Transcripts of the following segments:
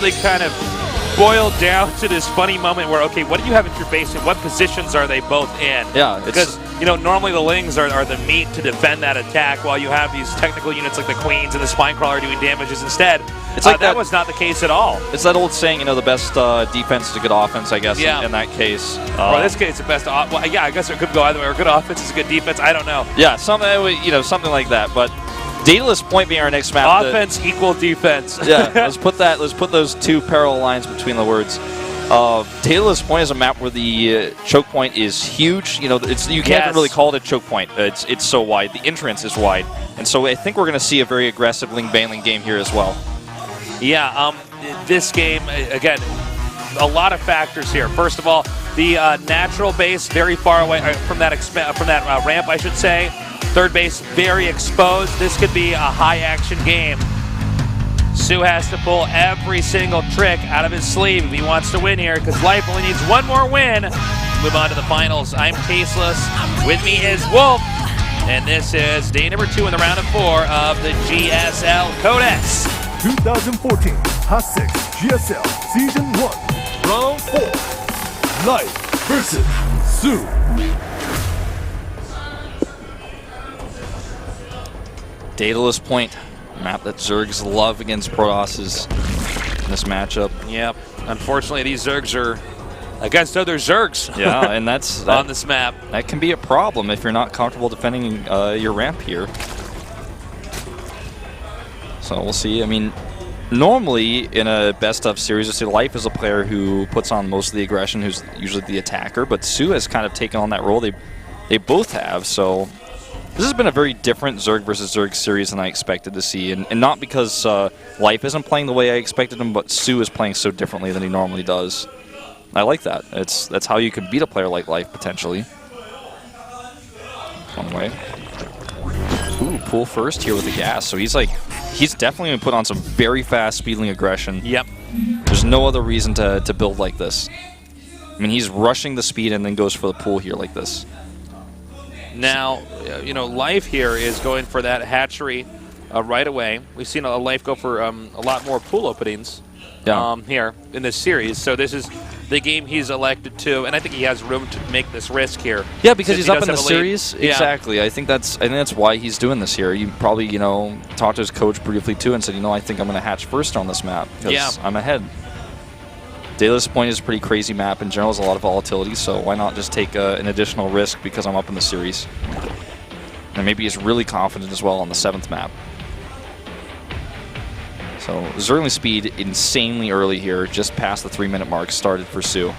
They kind of boiled down to this funny moment where, okay, what do you have at your base and what positions are they both in? Yeah, because you know normally the Lings are the meat to defend that attack, while you have these technical units like the Queens and the Spinecrawler doing damages instead. It's like that was not the case at all. It's that old saying, you know, the best defense is a good offense, I guess. Yeah. In that case. Well, in this case, the best. Well, yeah, I guess it could go either way. Or good offense is a good defense. I don't know. Yeah, something like that. But Daedalus Point being our next map. Offense equal defense. Yeah, let's put those two parallel lines between the words. Daedalus Point is a map where the choke point is huge. You know, you can't even really call it a choke point. It's so wide. The entrance is wide, and so I think we're going to see a very aggressive Ling Bailing game here as well. Yeah, this game again, a lot of factors here. First of all, the natural base very far away from that ramp, I should say. Third base very exposed. This could be a high-action game. Sue has to pull every single trick out of his sleeve if he wants to win here, because Life only needs one more win. Move on to the finals. I'm Tasteless. With me is Wolf. And this is day number 2 in the round of 4 of the GSL Code S 2014 Hot 6 GSL Season 1 Round 4 Life versus Sue. Daedalus Point, map that Zergs love against Protosses in this matchup. Yep. Unfortunately, these Zergs are against other Zergs. Yeah, and that's on this map. That can be a problem if you're not comfortable defending your ramp here. So we'll see. I mean, normally in a best of series, I say Life is a player who puts on most of the aggression, who's usually the attacker, but Sue has kind of taken on that role. They both have, so this has been a very different Zerg versus Zerg series than I expected to see, and not because Life isn't playing the way I expected him, but Sue is playing so differently than he normally does. I like that. That's how you can beat a player like Life, potentially. One way. Ooh, pull first here with the gas. So he's definitely been put on some very fast speedling aggression. Yep. There's no other reason to build like this. I mean, he's rushing the speed and then goes for the pull here like this. Now, you know, Life here is going for that hatchery right away. We've seen a Life go for a lot more pool openings here in this series. So this is the game he's elected to, and I think he has room to make this risk here. Yeah, because he's up in the series. Yeah. Exactly. I think that's why he's doing this here. You probably, you know, talked to his coach briefly too and said, you know, I think I'm going to hatch first on this map because I'm ahead. Daedalus Point is a pretty crazy map in general. There's a lot of volatility, so why not just take an additional risk because I'm up in the series? And maybe he's really confident as well on the 7th map. So Zergling speed insanely early here, just past the 3-minute mark started for Sue.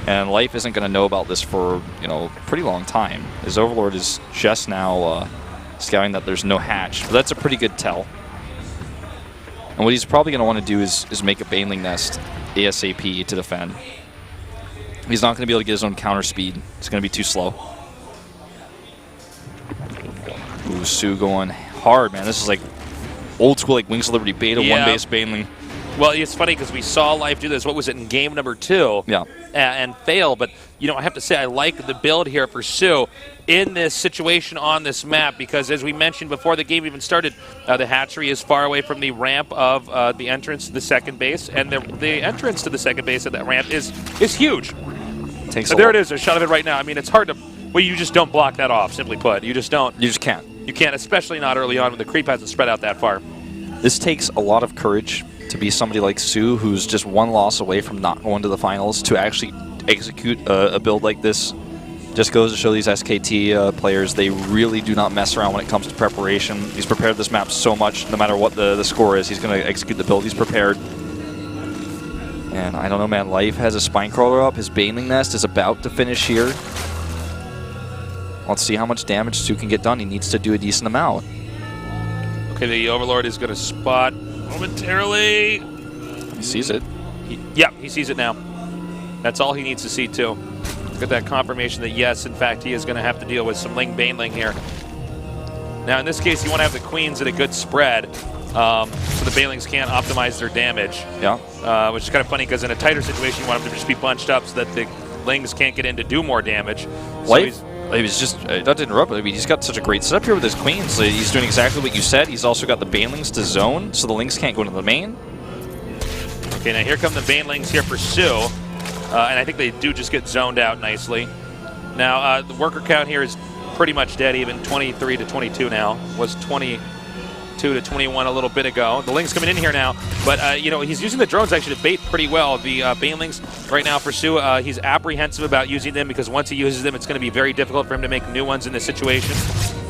And Life isn't going to know about this for, you know, a pretty long time. His Overlord is just now scouting that there's no hatch. So that's a pretty good tell. And what he's probably going to want to do is make a Baneling Nest ASAP to defend. He's not going to be able to get his own counter speed. It's going to be too slow. Ooh, Sue going hard, man. This is like old school, like Wings of Liberty beta, one-base Baneling. Well, it's funny because we saw Life do this. What was it in game number 2? Yeah. And fail. But, you know, I have to say I like the build here for Sue in this situation on this map because, as we mentioned before the game even started, the hatchery is far away from the ramp of the entrance to the second base. And the entrance to the second base of that ramp is huge. There it is, a shot of it right now. I mean, it's hard to... Well, you just don't block that off, simply put. You just don't. You just can't. You can't, especially not early on when the creep hasn't spread out that far. This takes a lot of courage to be somebody like Sue, who's just one loss away from not going to the finals, to actually execute a build like this. Just goes to show these SKT players, they really do not mess around when it comes to preparation. He's prepared this map so much, no matter what the score is, he's going to execute the build he's prepared. And I don't know, man, Life has a Spinecrawler up, his Baneling Nest is about to finish here. Let's see how much damage Sue can get done. He needs to do a decent amount. Okay, the Overlord is going to spot momentarily. He sees it. He sees it now. That's all he needs to see, too. Get that confirmation that, yes, in fact, he is going to have to deal with some Ling Baneling here. Now, in this case, you want to have the Queens at a good spread so the Banelings can't optimize their damage. Yeah. Which is kind of funny because in a tighter situation, you want them to just be bunched up so that the Lings can't get in to do more damage. Life? He was just, not to interrupt, but I mean, he's got such a great setup here with his Queens. So he's doing exactly what you said. He's also got the Banelings to zone, so the Lings can't go into the main. Okay, now here come the Banelings here for Sue. And I think they do just get zoned out nicely. Now, the worker count here is pretty much dead even, 23 to 22 now. Was 22 to 21 a little bit ago. The Ling's coming in here now, but you know, he's using the drones actually to bait pretty well. The Banelings right now for Sue, he's apprehensive about using them because once he uses them, it's going to be very difficult for him to make new ones in this situation.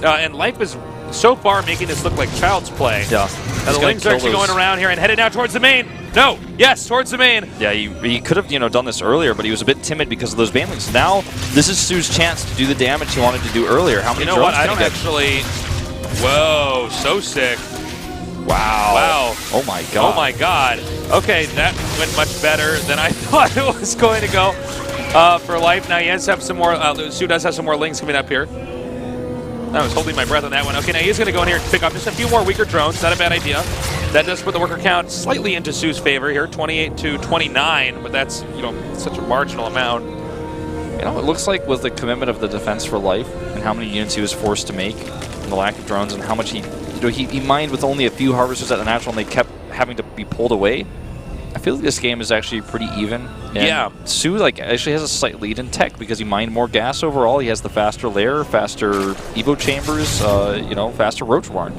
And Life is so far making this look like child's play. Yeah. Now the Lings are actually going around here and headed now towards the main. No, yes, towards the main. Yeah, he could have, you know, done this earlier, but he was a bit timid because of those Banelings. Now, this is Sue's chance to do the damage he wanted to do earlier. How many drones what? I don't actually. Whoa, so sick. Wow. Wow. Oh my god. Oh my god. Okay, that went much better than I thought it was going to go for Life. Now he has to have some more, Sue does have some more Lings coming up here. I was holding my breath on that one. Okay, now he's going to go in here and pick up just a few more weaker drones. Not a bad idea. That does put the worker count slightly into Sue's favor here, 28 to 29, but that's, you know, such a marginal amount. You know, it looks like with the commitment of the defense for Life and how many units he was forced to make and the lack of drones and how much he mined with only a few harvesters at the natural and they kept having to be pulled away. I feel like this game is actually pretty even. And yeah. Sue actually has a slight lead in tech because he mined more gas overall. He has the faster lair, faster Evo chambers, you know, faster roach barn.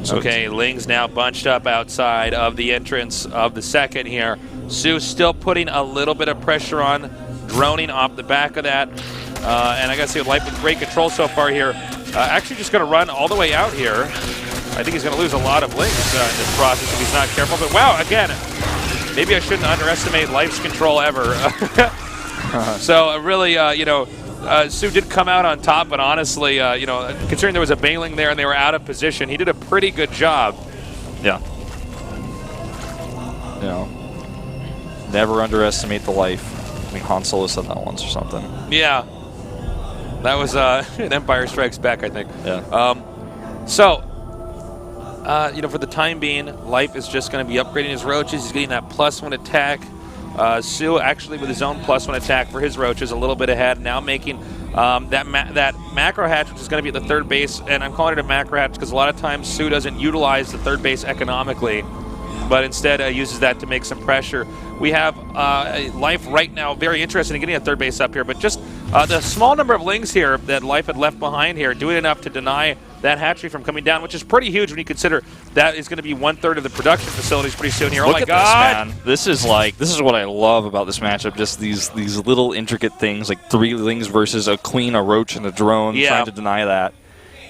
So okay, Ling's now bunched up outside of the entrance of the second here. Sue still putting a little bit of pressure on, droning off the back of that. And I gotta say, Life with great control so far here. Actually just gonna run all the way out here. I think he's going to lose a lot of Lings in this process if he's not careful. But wow, again, maybe I shouldn't underestimate Life's control ever. So really, you know, Sue did come out on top, but honestly, you know, considering there was a Baneling there and they were out of position, he did a pretty good job. Yeah. You know, never underestimate the Life. I mean, Han Solo said that once or something. Yeah. That was an Empire Strikes Back, I think. Yeah. You know, for the time being, Life is just going to be upgrading his roaches. He's getting that +1 attack. Sue actually with his own +1 attack for his roaches, a little bit ahead. Now making that macro hatch, which is going to be at the third base. And I'm calling it a macro hatch because a lot of times Sue doesn't utilize the third base economically, but instead uses that to make some pressure. We have Life right now very interested in getting a third base up here, but just the small number of Lings here that Life had left behind here doing enough to deny that hatchery from coming down, which is pretty huge when you consider that is going to be 1/3 of the production facilities pretty soon here. Look oh my god! This, man. This is what I love about this matchup. Just these little intricate things, like 3 Lings versus a queen, a roach, and a drone, trying to deny that.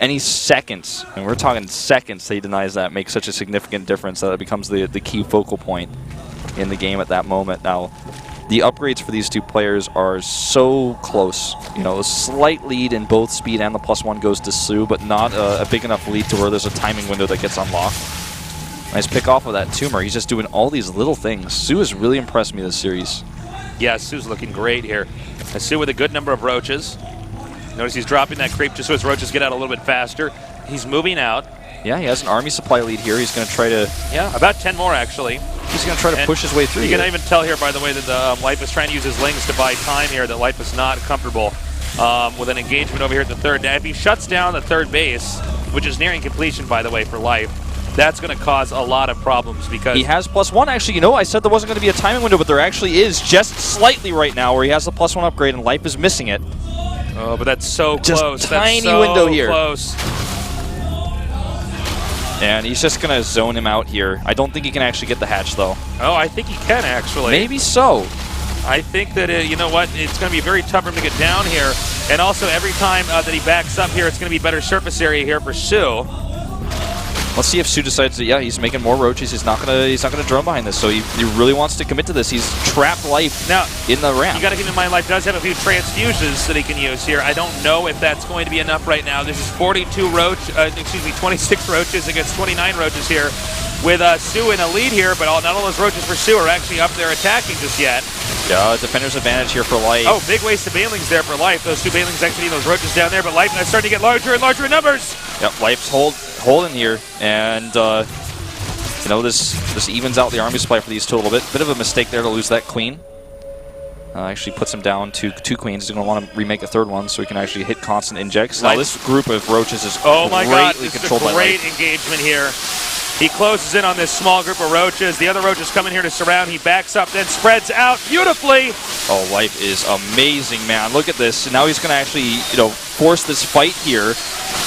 And he's seconds, and we're talking seconds that he denies that, makes such a significant difference that it becomes the key focal point in the game at that moment. Now, the upgrades for these two players are so close. You know, a slight lead in both speed and the +1 goes to Sue, but not a big enough lead to where there's a timing window that gets unlocked. Nice pick off of that tumor. He's just doing all these little things. Sue has really impressed me this series. Yeah, Sue's looking great here. And Sue with a good number of roaches. Notice he's dropping that creep just so his roaches get out a little bit faster. He's moving out. Yeah, he has an army supply lead here. He's going to try to... Yeah, about 10 more, actually. He's going to try to push his way through. You can even tell here, by the way, that Life is trying to use his Lings to buy time here, that Life is not comfortable with an engagement over here at the third. Now, if he shuts down the third base, which is nearing completion, by the way, for Life, that's going to cause a lot of problems because... He has +1, actually. You know, I said there wasn't going to be a timing window, but there actually is just slightly right now where he has the +1 upgrade and Life is missing it. Oh, but that's so just close. Tiny that's so window here. Close. And he's just going to zone him out here. I don't think he can actually get the hatch, though. Oh, I think he can, actually. Maybe so. I think that, you know what, it's going to be very tough for him to get down here. And also, every time that he backs up here, it's going to be better surface area here for Sue. Let's see if Sue decides that, yeah, he's making more roaches. He's not gonna drone behind this. So he really wants to commit to this. He's trapped Life now in the ramp. You got to keep in mind, Life does have a few transfuses that he can use here. I don't know if that's going to be enough right now. This is 26 roaches against 29 roaches here, with Sue in a lead here. But not all those roaches for Sue are actually up there attacking just yet. Yeah, defender's advantage here for Life. Oh, big waste of Banelings there for Life. Those two Banelings actually need those roaches down there, but Life is starting to get larger and larger in numbers. Yep, Life's holding here, and you know, this evens out the army supply for these two a little bit. Bit of a mistake there to lose that queen. Actually puts him down to 2 queens. He's going to want to remake a third one so he can actually hit constant injects. Now this group of roaches is greatly controlled by Life. Great engagement here. He closes in on this small group of roaches. The other roaches come in here to surround. He backs up, then spreads out beautifully. Oh, Life is amazing, man. Look at this. Now he's going to actually, force this fight here.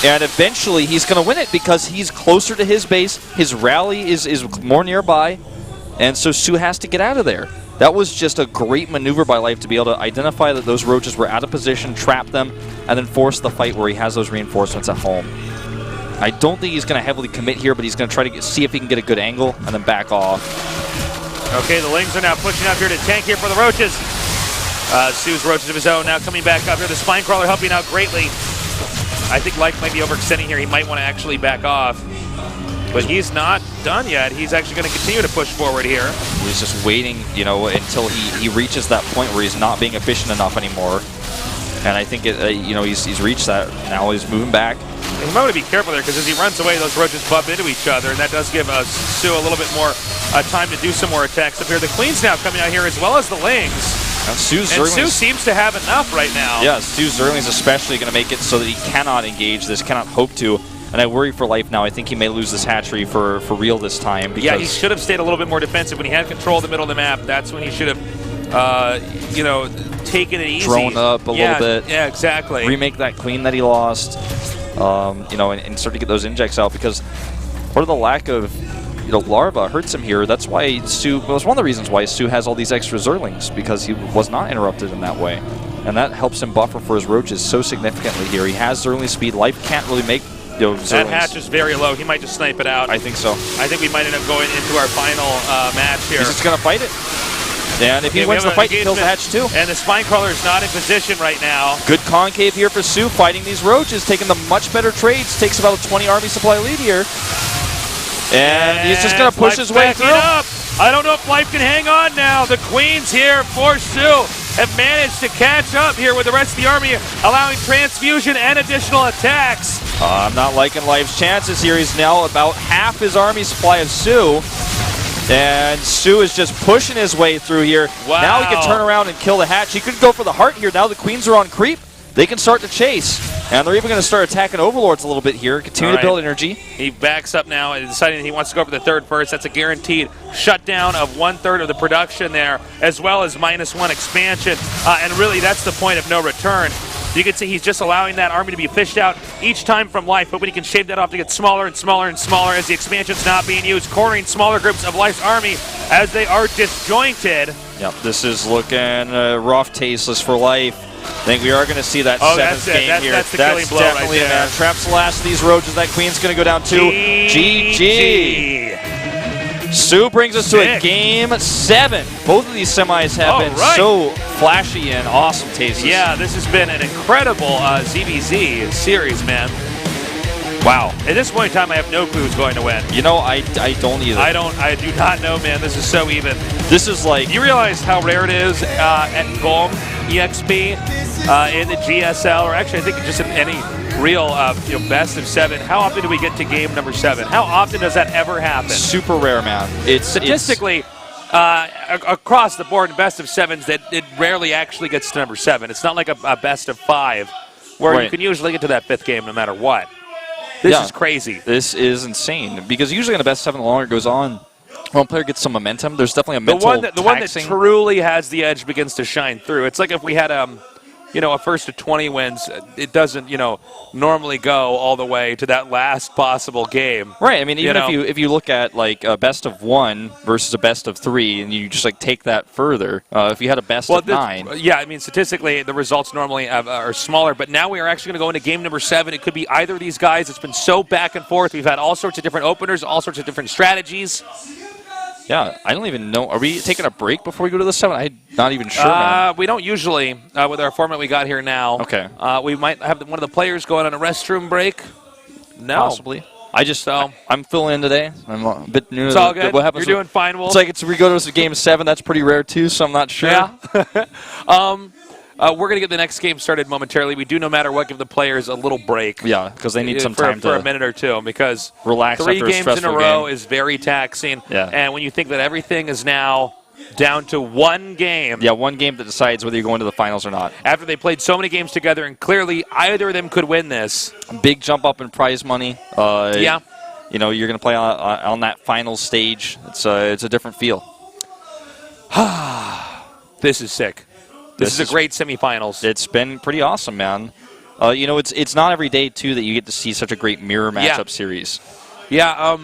And eventually he's going to win it because he's closer to his base. His rally is more nearby. And so Su has to get out of there. That was just a great maneuver by Life to be able to identify that those roaches were out of position, trap them, and then force the fight where he has those reinforcements at home. I don't think he's going to heavily commit here, but he's going to try to see if he can get a good angle and then back off. Okay, the Lings are now pushing up here to tank here for the roaches. Su's roaches of his own now coming back up here. The Spine Crawler helping out greatly. I think Life might be overextending here. He might want to actually back off. But he's not done yet. He's actually going to continue to push forward here. He's just waiting, until he reaches that point where he's not being efficient enough anymore. And I think, he's reached that. Now he's moving back. He might want to be careful there because as he runs away, those roaches bump into each other, and that does give Su a little bit more time to do some more attacks up here. The Queen's now coming out here as well as the Lings. And Su seems to have enough right now. Yeah, Su Zerling's especially going to make it so that he cannot engage this, cannot hope to. And I worry for Life now. I think he may lose this hatchery for real this time. Yeah, he should have stayed a little bit more defensive. When he had control of the middle of the map, that's when he should have, taken it easy. Drone up a little bit. Yeah, exactly. Remake that Queen that he lost, and start to get those injects out because part of the lack of, larva hurts him here. That's why Su, well, it's one of the reasons why Su has all these extra Zerlings because he was not interrupted in that way. And that helps him buffer for his roaches so significantly here. He has Zerling speed. Life can't really make that hatch is very low. He might just snipe it out. I think so. I think we might end up going into our final match here. He's just going to fight it. And if he wins the fight, he kills the hatch too. And the Spine Crawler is not in position right now. Good concave here for Su, fighting these roaches, taking the much better trades. Takes about a 20 army supply lead here. And he's just going to push his way through. Up. I don't know if Life can hang on now. The Queens here for Su have managed to catch up here with the rest of the army, allowing transfusion and additional attacks. I'm not liking Life's chances here. He's now about half his army supply of Su. And Su is just pushing his way through here. Wow. Now he can turn around and kill the hatch. He could go for the heart here. Now the Queens are on creep. They can start to chase. And they're even going to start attacking Overlords a little bit here. Continue to build energy. He backs up now and deciding he wants to go for the third first. That's a guaranteed shutdown of 1/3 of the production there, as well as -1 expansion. And really, that's the point of no return. You can see he's just allowing that army to be fished out each time from Life, but when he can shave that off to get smaller and smaller and smaller as the expansion's not being used, cornering smaller groups of Life's army as they are disjointed. Yep, this is looking rough, tasteless for Life. I think we are going to see that seventh game here. That's the killing blow right there. Man. Traps the last of these roaches. That Queen's going to go down to GG. Su brings us to a game 7. Both of these semis have been so flashy and awesome tastes. Yeah, this has been an incredible ZVZ series, man. Wow. At this point in time, I have no clue who's going to win. I don't either. I do not know, man. This is so even. This is like... You realize how rare it is at GOMTV in the GSL, or actually I think just in any real best of 7. How often do we get to game number 7? How often does that ever happen? Super rare, man. Statistically, across the board in best of 7s, that it rarely actually gets to number 7. It's not like a best of 5 where you can usually get to that 5th game no matter what. This is crazy. This is insane because usually in a best 7, the longer it goes on, one player gets some momentum. There's definitely a mental the one that truly has the edge begins to shine through. It's like if we had a first to 20 wins, it doesn't, normally go all the way to that last possible game. Right. I mean, even if you look at like a best of 1 versus a best of 3, and you just like take that further, if you had a best of 9. Yeah, I mean, statistically, the results normally are smaller, but now we are actually going to go into game number 7. It could be either of these guys. It's been so back and forth. We've had all sorts of different openers, all sorts of different strategies. Yeah, I don't even know. Are we taking a break before we go to the 7? I'm not even sure, man. We don't usually, with our format we got here now. Okay. We might have one of the players going on a restroom break. No. Possibly. I'm filling in today. I'm a bit new. It's all good. You're doing fine, Wolf. It's like we go to game 7. That's pretty rare, too, so I'm not sure. Yeah. We're going to get the next game started momentarily. We do, no matter what, give the players a little break. Yeah, because they need some time for a minute or two, because relax 3 games in a row game is very taxing. Yeah. And when you think that everything is now down to one game. Yeah, one game that decides whether you're going to the finals or not. After they played so many games together, and clearly either of them could win this. Big jump up in prize money. Yeah. you're going to play on that final stage. It's a different feel. This is sick. This is a great semifinals. It's been pretty awesome, man. It's not every day, too, that you get to see such a great mirror matchup series. Yeah,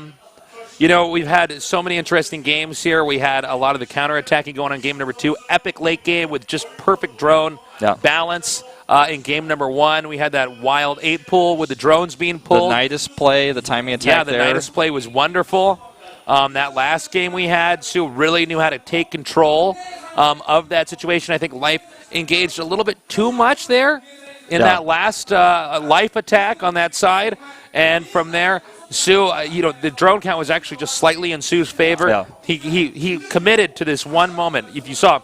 we've had so many interesting games here. We had a lot of the counterattacking going on game number 2. Epic late game with just perfect drone balance. In game number 1, we had that wild 8 pull with the drones being pulled. The Nidus play, the timing attack there. Yeah, the Nidus play was wonderful. That last game we had, Sue really knew how to take control of that situation. I think Life engaged a little bit too much there in that last Life attack on that side. And from there, Sue, the drone count was actually just slightly in Sue's favor. Yeah. He committed to this one moment. If you saw,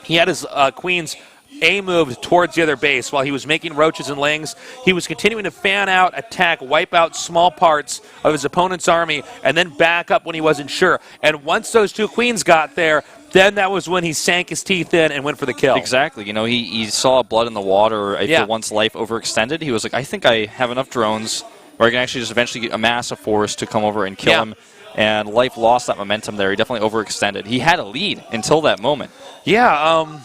he had his queens A-moved towards the other base while he was making roaches and lings. He was continuing to fan out, attack, wipe out small parts of his opponent's army, and then back up when he wasn't sure. And once those 2 queens got there, then that was when he sank his teeth in and went for the kill. Exactly. He saw blood in the water. I feel once Life overextended, he was like, I think I have enough drones where I can actually just eventually amass a force to come over and kill him. And Life lost that momentum there. He definitely overextended. He had a lead until that moment. Yeah,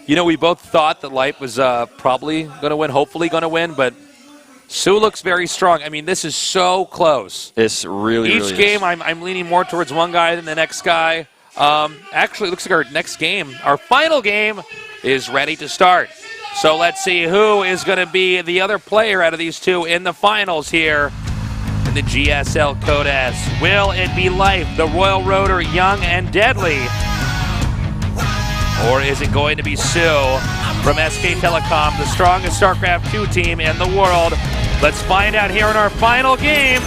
we both thought that Life was probably going to win, hopefully going to win, but Sue looks very strong. I mean, this is so close. This really Each game, I'm leaning more towards one guy than the next guy. Actually, it looks like our next game, our final game, is ready to start. So let's see who is going to be the other player out of these 2 in the finals here in the GSL Code S. Will it be Life, the Royal Rotor, young and deadly? Or is it going to be Sue from SK Telecom, the strongest StarCraft II team in the world? Let's find out here in our final game.